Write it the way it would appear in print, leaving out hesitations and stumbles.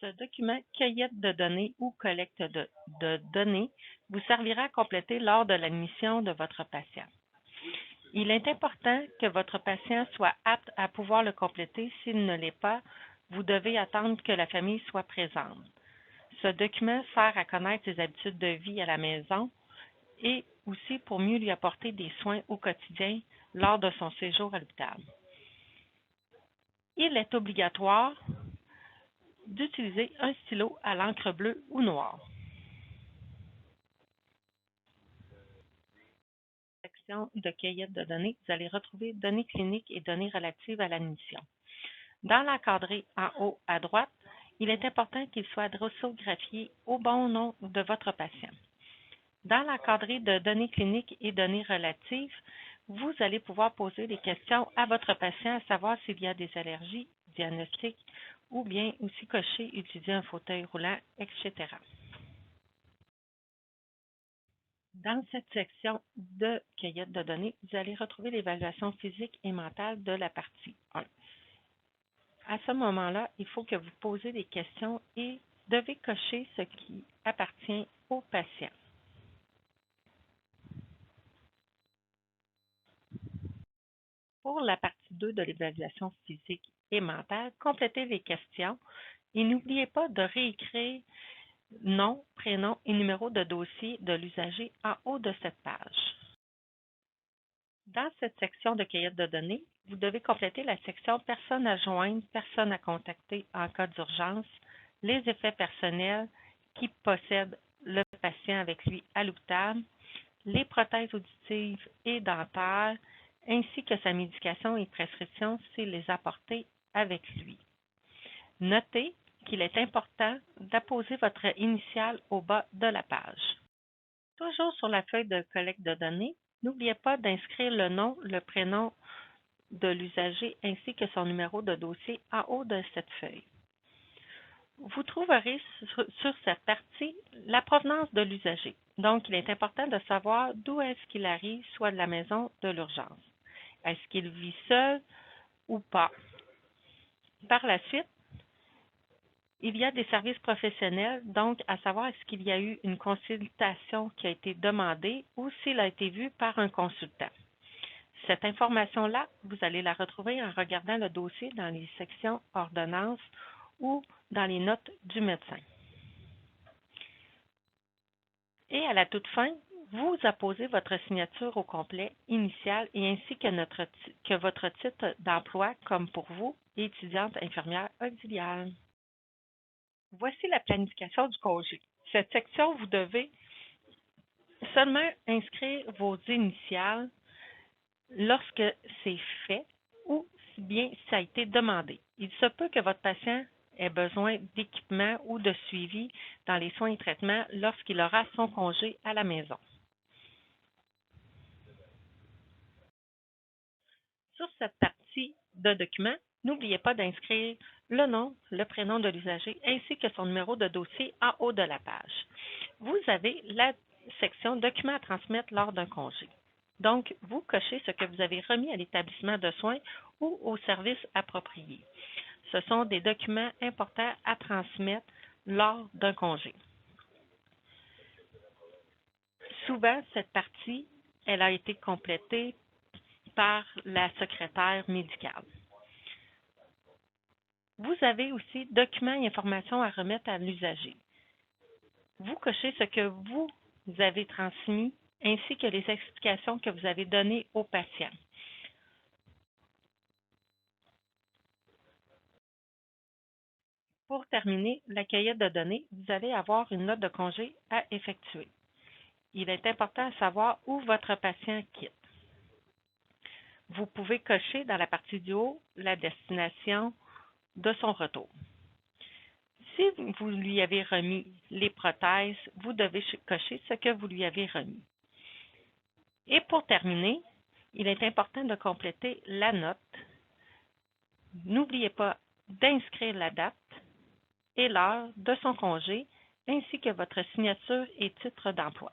Ce document cueillette de données ou collecte de données vous servira à compléter lors de l'admission de votre patient. Il est important que votre patient soit apte à pouvoir le compléter. S'il ne l'est pas, vous devez attendre que la famille soit présente. Ce document sert à connaître ses habitudes de vie à la maison et aussi pour mieux lui apporter des soins au quotidien lors de son séjour à l'hôpital. Il est obligatoire d'utiliser un stylo à l'encre bleue ou noire. Section de cueillette de données, vous allez retrouver données cliniques et données relatives à l'admission. Dans l'encadré en haut à droite, il est important qu'il soit drossographié au bon nom de votre patient. Dans l'encadré de données cliniques et données relatives, vous allez pouvoir poser des questions à votre patient, à savoir s'il y a des allergies, diagnostics, ou bien aussi cocher, utiliser un fauteuil roulant, etc. Dans cette section de cueillette de données, vous allez retrouver l'évaluation physique et mentale de la partie 1. À ce moment-là, il faut que vous posez des questions et devez cocher ce qui appartient au patient. Pour la partie 2 de l'évaluation physique et mentale, complétez les questions et n'oubliez pas de réécrire nom, prénom et numéro de dossier de l'usager en haut de cette page. Dans cette section de cueillette de données, vous devez compléter la section personnes à joindre, personnes à contacter en cas d'urgence, les effets personnels qui possède le patient avec lui à l'hôpital, les prothèses auditives et dentaires, ainsi que sa médication et prescriptions s'il les a apportées avec lui. Notez qu'il est important d'apposer votre initiale au bas de la page. Toujours sur la feuille de collecte de données, n'oubliez pas d'inscrire le nom, le prénom de l'usager ainsi que son numéro de dossier en haut de cette feuille. Vous trouverez sur cette partie la provenance de l'usager. Donc, il est important de savoir d'où est-ce qu'il arrive, soit de la maison de l'urgence. Est-ce qu'il vit seul ou pas? Par la suite, il y a des services professionnels, donc à savoir est-ce qu'il y a eu une consultation qui a été demandée ou s'il a été vu par un consultant. Cette information-là, vous allez la retrouver en regardant le dossier dans les sections ordonnances ou dans les notes du médecin. Et à la toute fin, vous apposez votre signature au complet initiale et ainsi que votre titre d'emploi comme pour vous, étudiante infirmière auxiliaire. Voici la planification du congé. Cette section, vous devez seulement inscrire vos initiales lorsque c'est fait ou si bien ça a été demandé. Il se peut que votre patient ait besoin d'équipement ou de suivi dans les soins et traitements lorsqu'il aura son congé à la maison. Sur cette partie de document, n'oubliez pas d'inscrire le nom, le prénom de l'usager ainsi que son numéro de dossier en haut de la page. Vous avez la section documents à transmettre lors d'un congé. Donc, vous cochez ce que vous avez remis à l'établissement de soins ou au service approprié. Ce sont des documents importants à transmettre lors d'un congé. Souvent, cette partie, elle a été complétée par la secrétaire médicale. Vous avez aussi documents et informations à remettre à l'usager. Vous cochez ce que vous avez transmis ainsi que les explications que vous avez données au patient. Pour terminer la cueillette de données, vous allez avoir une note de congé à effectuer. Il est important de savoir où votre patient quitte. Vous pouvez cocher dans la partie du haut la destination de son retour. Si vous lui avez remis les prothèses, vous devez cocher ce que vous lui avez remis. Et pour terminer, il est important de compléter la note. N'oubliez pas d'inscrire la date et l'heure de son congé, ainsi que votre signature et titre d'emploi.